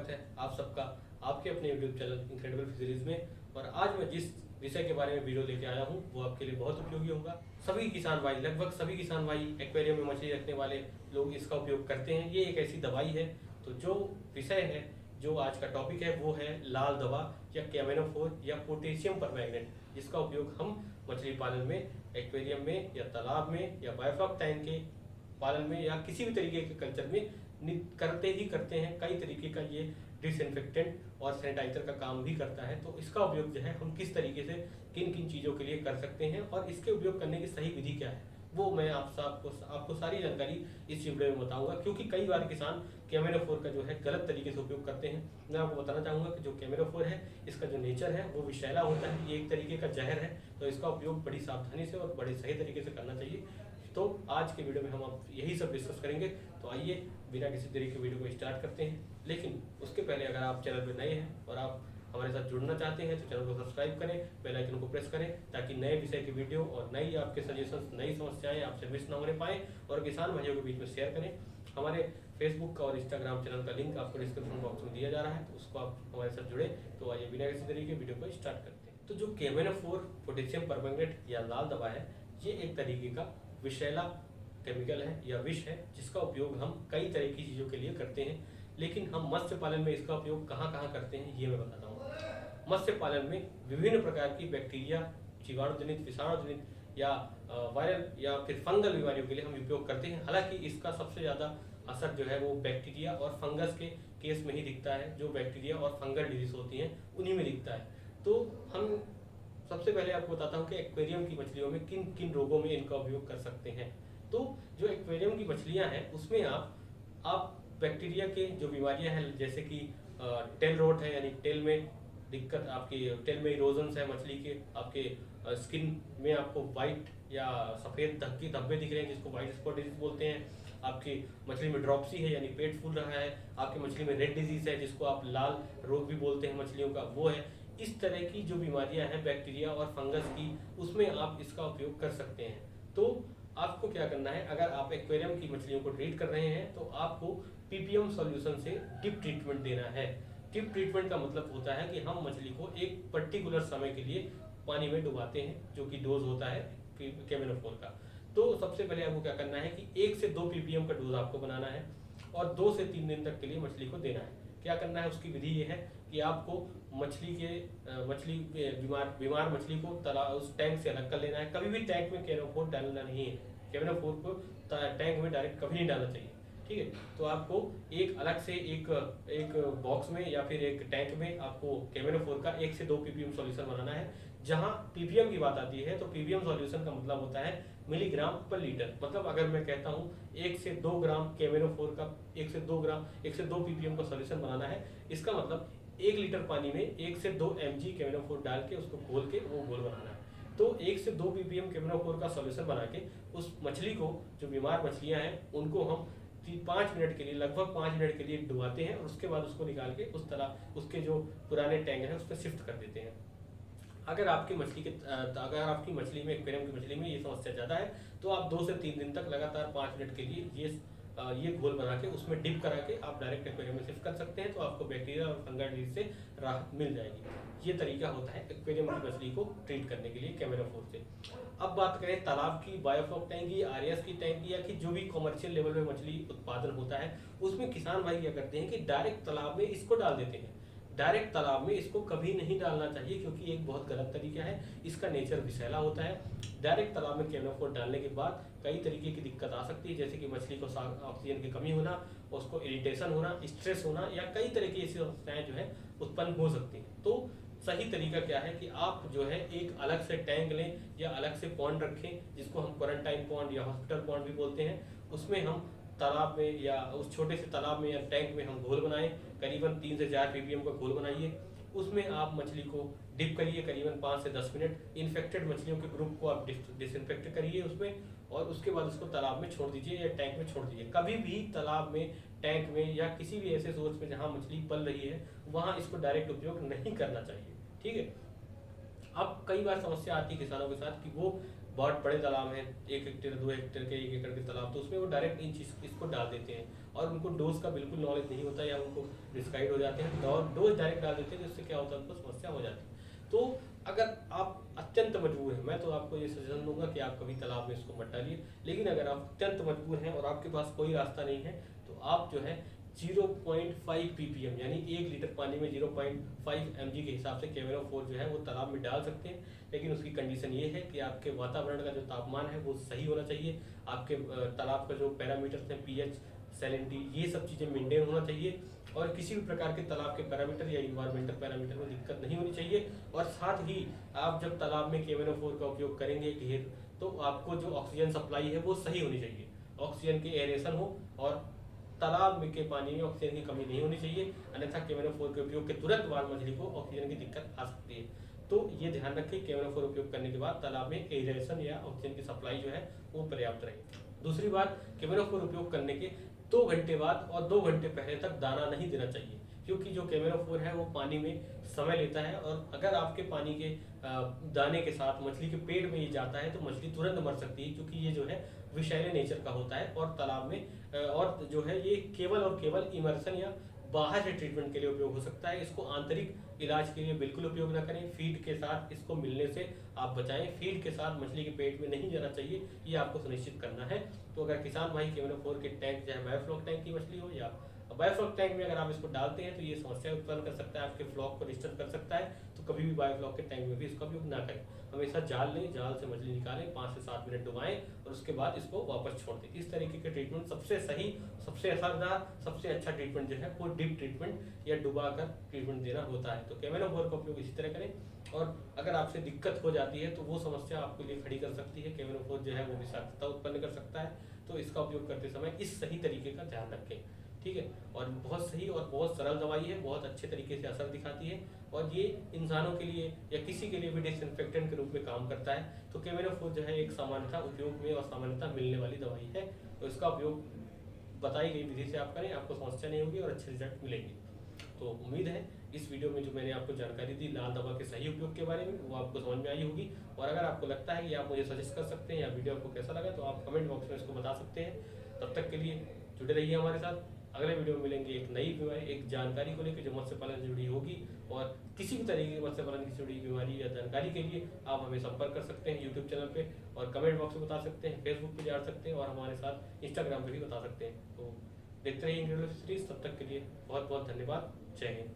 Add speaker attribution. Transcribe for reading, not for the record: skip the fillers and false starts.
Speaker 1: स्वागत है आप सबका आपके अपने YouTube चैनल इनक्रेडिबल फिशरीज में। और आज मैं जिस विषय के बारे में वीडियो लेके आया हूँ वो आपके लिए बहुत उपयोगी होगा। सभी किसान भाई, लगभग सभी किसान भाई एक्वेरियम में मछली रखने वाले लोग इसका उपयोग करते हैं। ये एक ऐसी दवाई है। तो जो विषय है, जो आज का टॉपिक है वो है लाल दवा या कैमेनोफोर या पोटेशियम परमैंगनेट, जिसका उपयोग हम मछली पालन में, एक्वेरियम में या तालाब में या बायोफ्लॉक टैंक के पालन में या किसी भी तरीके के कल्चर में करते हैं। कई तरीके का ये डिसइंफेक्टेंट और सैनिटाइजर का काम भी करता है। तो इसका उपयोग जो है हम किस तरीके से किन किन चीज़ों के लिए कर सकते हैं और इसके उपयोग करने की सही विधि क्या है, वो मैं आपको सारी जानकारी इस वीडियो में बताऊंगा। क्योंकि कई बार किसान कैमेरोफोर का जो है गलत तरीके से उपयोग करते हैं। मैं आपको बताना चाहूँगा कि जो कैमेरोफोर है, इसका जो नेचर है वो विषैला होता है। ये एक तरीके का जहर है, तो इसका उपयोग बड़ी सावधानी से और बड़े सही तरीके से करना चाहिए। तो आज के वीडियो में हम आप यही सब डिस्कस करेंगे। तो आइए बिना किसी देरी के वीडियो को स्टार्ट करते हैं। लेकिन उसके पहले अगर आप चैनल पर नए हैं और आप हमारे साथ जुड़ना चाहते हैं तो चैनल को सब्सक्राइब करें, बेल आइकन को प्रेस करें, ताकि नए विषय की वीडियो और नई आपके सजेशंस, नई समस्याएं आपसे मिस ना होने पाए। और किसान भाइयों के बीच में शेयर करें। हमारे फेसबुक का और इंस्टाग्राम चैनल का लिंक आपको डिस्क्रिप्शन बॉक्स में दिया जा रहा है, तो उसको आप हमारे साथ जुड़े। तो आइए बिना किसी देरी के वीडियो को स्टार्ट करते हैं। तो जो कैमेनोफोर पोटेशियम परमैंगनेट या लाल दवा है, ये एक तरीके का विषैला केमिकल है या विष है, जिसका उपयोग हम कई तरह की चीज़ों के लिए करते हैं। लेकिन हम मत्स्य पालन में इसका उपयोग कहाँ कहाँ करते हैं ये मैं बताता हूँ। मत्स्य पालन में विभिन्न प्रकार की बैक्टीरिया, जीवाणु जनित, विषाणु जनित या वायरल या फिर फंगल बीमारियों के लिए हम उपयोग करते हैं। हालांकि इसका सबसे ज़्यादा असर जो है वो बैक्टीरिया और फंगस के केस में ही दिखता है। जो बैक्टीरिया और फंगल डिजीज होती हैं उन्हीं में दिखता है। तो हम सबसे पहले आपको बताता हूँ कि एक्वेरियम की मछलियों में किन किन रोगों में इनका उपयोग कर सकते हैं। तो जो एक्वेरियम की मछलियाँ हैं उसमें आप बैक्टीरिया के जो बीमारियां हैं, जैसे कि टेल रोट है, यानी टेल में दिक्कत, आपकी टेल में इरोजन्स है मछली के, आपके स्किन में आपको वाइट या सफ़ेद धब्बे दिख रहे हैं जिसको वाइट स्पॉट डिजीज बोलते हैं। आपकी मछली में ड्रॉपसी है यानी पेट फूल रहा है। आपकी मछली में रेड डिजीज है जिसको आप लाल रोग भी बोलते हैं मछलियों का, वो है। इस तरह की जो बीमारियां हैं बैक्टीरिया और फंगस की, उसमें आप इसका उपयोग कर सकते हैं। तो आपको क्या करना है, अगर आप एक्वेरियम की मछलियों को ट्रीट कर रहे हैं तो आपको पीपीएम सॉल्यूशन से डिप ट्रीटमेंट देना है। डिप ट्रीटमेंट का मतलब होता है कि हम मछली को एक पर्टिकुलर समय के लिए पानी में डुबाते हैं, जो कि डोज होता है कैमेनोफोर का। तो सबसे पहले आपको क्या करना है कि 1 से 2 पीपीएम का डोज आपको बनाना है और 2 से 3 दिन तक के लिए मछली को देना है। क्या करना है, उसकी विधि ये है कि आपको मछली बीमार मछली को उस टैंक से अलग कर लेना है। कभी भी टैंक में कैमेनोफोर डालना नहीं है। कैमेनोफोर को टैंक में डायरेक्ट कभी नहीं डालना चाहिए, ठीक है। तो आपको एक अलग से एक बॉक्स में या फिर एक टैंक में आपको कैमेनोफोर का 1 से 2 पीपीएम सॉल्यूशन बनाना है। जहां पीपीएम की बात आती है तो पीपीएम सॉल्यूशन का मतलब होता है मिलीग्राम पर लीटर। मतलब अगर मैं कहता हूं 1 से 2 ग्राम कैमेनोफोर का 1 से 2 पीपीएम का सॉल्यूशन बनाना है, इसका मतलब 1 लीटर पानी में 1 से 2 mg कैमेनोफोर डाल के उसको घोल के वो घोल बनाना है। तो 1 से 2 पीपीएम कैमेनोफोर का सॉल्यूशन बना के उस मछली को, जो बीमार मछलियां हैं उनको हम 5 मिनट के लिए, लगभग 5 मिनट के लिए डुबाते हैं और उसके बाद उसको निकाल के उस तरह उसके जो पुराने टैंक हैं उस पर शिफ्ट कर देते हैं। अगर आपकी मछली में, एक्वेरियम की मछली में ये समस्या ज़्यादा है तो आप 2 से 3 दिन तक लगातार 5 मिनट के लिए ये घोल बना के उसमें डिप करा के आप डायरेक्ट एक्वेरियम में शिफ्ट कर सकते हैं। तो आपको बैक्टीरिया और फंगल डिजीज से राहत मिल जाएगी। ये तरीका होता है एक्वेरियम की मछली को ट्रीट करने के लिए कैमेनोफोर से। अब बात करें तालाब की, बायोफ्लॉक टैंक की, आरएएस की टैंक की, या कि जो भी कॉमर्शियल लेवल में मछली उत्पादन होता है, उसमें किसान भाई क्या करते हैं कि डायरेक्ट तालाब में इसको डाल देते हैं। डायरेक्ट तालाब में इसको कभी नहीं डालना चाहिए, क्योंकि एक बहुत गलत तरीका है। इसका नेचर विषैला होता है। डायरेक्ट तालाब में कैमेनोफोर डालने के बाद कई तरीके की दिक्कत आ सकती है, जैसे कि मछली को ऑक्सीजन की कमी होना, उसको इरिटेशन होना, स्ट्रेस होना, या कई तरह की ऐसी समस्याएं जो है उत्पन्न हो सकती हैं। तो सही तरीका क्या है कि आप जो है एक अलग से टैंक लें या अलग से पॉन्ड रखें, जिसको हम क्वारंटाइन पॉन्ड या हॉस्पिटल पॉन्ड भी बोलते हैं। उसमें हम तालाब में या उस छोटे से तालाब में या टैंक में हम घोल बनाएं। करीबन 3 से 4 पीपीएम का घोल बनाइए। उसमें आप मछली को डिप करिए करीबन 5 से 10 मिनट। इन्फेक्टेड मछलियों के ग्रुप को आप डिसइंफेक्ट करिए उसमें, और उसके बाद उसको तालाब में छोड़ दीजिए या टैंक में छोड़ दीजिए। कभी भी तालाब में, टैंक में या किसी भी ऐसे सोर्स में जहाँ मछली पल रही है वहाँ इसको डायरेक्ट उपयोग नहीं करना चाहिए, ठीक है। अब कई बार समस्या आती है किसानों के साथ कि वो बहुत बड़े तालाब हैं, 1 हेक्टेयर 2 हेक्टेयर के 1 एकड़ के तालाब, तो उसमें वो डायरेक्ट इसको डाल देते हैं और उनको डोज का बिल्कुल नॉलेज नहीं होता या उनको डिस्क्राइब हो जाते हैं और डोज डायरेक्ट डाल देते हैं, जिससे क्या होता है उनको समस्या हो जाती है। तो अगर आप अत्यंत मजबूर हैं, मैं तो आपको ये सजेशन दूंगा कि आप कभी तालाब में इसको मत डालिए। लेकिन अगर आप अत्यंत मजबूर हैं और आपके पास कोई रास्ता नहीं है तो आप जो है 0.5 ppm यानी 1 लीटर पानी में 0.5 mg के हिसाब से KMNO4 जो है वो तालाब में डाल सकते हैं। लेकिन उसकी कंडीशन ये है कि आपके वातावरण का जो तापमान है वो सही होना चाहिए, आपके तालाब का जो पैरामीटर्स हैं pH, सैलिनिटी, ये सब चीज़ें मेंटेन होना चाहिए और किसी भी प्रकार के तालाब के पैरामीटर या इन्वायरमेंटल पैरामीटर में दिक्कत नहीं होनी चाहिए। और साथ ही आप जब तालाब में KMNO4 का उपयोग करेंगे घेर, तो आपको जो ऑक्सीजन सप्लाई है वो सही होनी चाहिए, ऑक्सीजन की एरेशन हो और तालाब में के पानी में ऑक्सीजन की कमी नहीं होनी चाहिए, अन्यथा KMNO4 के उपयोग के तुरंत बाद मछली को ऑक्सीजन की दिक्कत आ सकती है। तो ये ध्यान रखें, KMNO4 उपयोग करने के बाद तालाब में एरेशन या ऑक्सीजन की सप्लाई जो है वो पर्याप्त रहे। दूसरी बात, KMNO4 उपयोग करने के 2 घंटे बाद और 2 घंटे पहले तक दाना नहीं देना चाहिए, क्योंकि जो KMNO4 है वो पानी में समय लेता है और अगर आपके पानी के दाने के साथ मछली के पेट में ये जाता है तो मछली तुरंत मर सकती है, क्योंकि ये जो है विषैले नेचर का होता है और तालाब में और जो है ये केवल और केवल इमर्शन या बाहर से ट्रीटमेंट के लिए उपयोग हो सकता है। इसको आंतरिक इलाज के लिए बिल्कुल उपयोग ना करें, फीड के साथ इसको मिलने से आप बचाएं, फीड के साथ मछली के पेट में नहीं जाना चाहिए, ये आपको सुनिश्चित करना है। तो अगर किसान भाई KMNO4 के टैंक चाहे बायोफ्लॉक टैंक की मछली हो या बायोफ्लॉक टैंक में अगर आप इसको डालते हैं तो ये समस्या उत्पन्न कर सकता है, आपके फ्लॉक को डिस्टर्ब कर सकता है, तो कभी भी बायोफ्लॉक के टैंक में भी इसका उपयोग ना करें। हमेशा जाल लें, जाल से मछली निकालें, 5 से 7 मिनट डुबाएं और उसके बाद इसको वापस छोड़ दें। इस तरीके के ट्रीटमेंट सबसे सही, सबसे असरदार, सबसे अच्छा ट्रीटमेंट जो है वो डिप ट्रीटमेंट या डुबा कर ट्रीटमेंट देना होता है। तो KMNO4 का उपयोग इसी तरह करें और अगर आपसे दिक्कत हो जाती है तो वो समस्या आपके लिए खड़ी कर सकती है, KMNO4 जो है वो विषाक्तता उत्पन्न कर सकता है, तो इसका उपयोग करते समय इस सही तरीके का ध्यान रखें, ठीक है। और बहुत सही और बहुत सरल दवाई है, बहुत अच्छे तरीके से असर दिखाती है और ये इंसानों के लिए या किसी के लिए भी डिसइंफेक्टेंट के रूप में काम करता है। तो KMNO4 जो है एक सामान्यतः उपयोग में और सामान्यतः मिलने वाली दवाई है, तो इसका उपयोग बताई गई विधि से आप करें, आपको समस्या नहीं होगी और अच्छे रिजल्ट मिलेंगे। तो उम्मीद है इस वीडियो में जो मैंने आपको जानकारी दी लाल दवा के सही उपयोग के बारे में वो आपको समझ में आई होगी। और अगर आपको लगता है कि आप मुझे सजेस्ट कर सकते हैं या वीडियो आपको कैसा लगा तो आप कमेंट बॉक्स में इसको बता सकते हैं। तब तक के लिए जुड़े रहिए हमारे साथ। अगले वीडियो में मिलेंगे एक नई बीमारी, एक जानकारी को लेकर जो मत्स्य पालन से जुड़ी होगी, और किसी भी तरीके की मत्स्य पालन से जुड़ी बीमारी या जानकारी के लिए आप हमें संपर्क कर सकते हैं यूट्यूब चैनल पे और कमेंट बॉक्स में बता सकते हैं, फेसबुक पे जा सकते हैं और हमारे साथ इंस्टाग्राम पे भी बता सकते हैं। तो देखते रहिए इंक्रेडिबल फिशरीज। तब तक के लिए बहुत बहुत धन्यवाद। जय हिंद।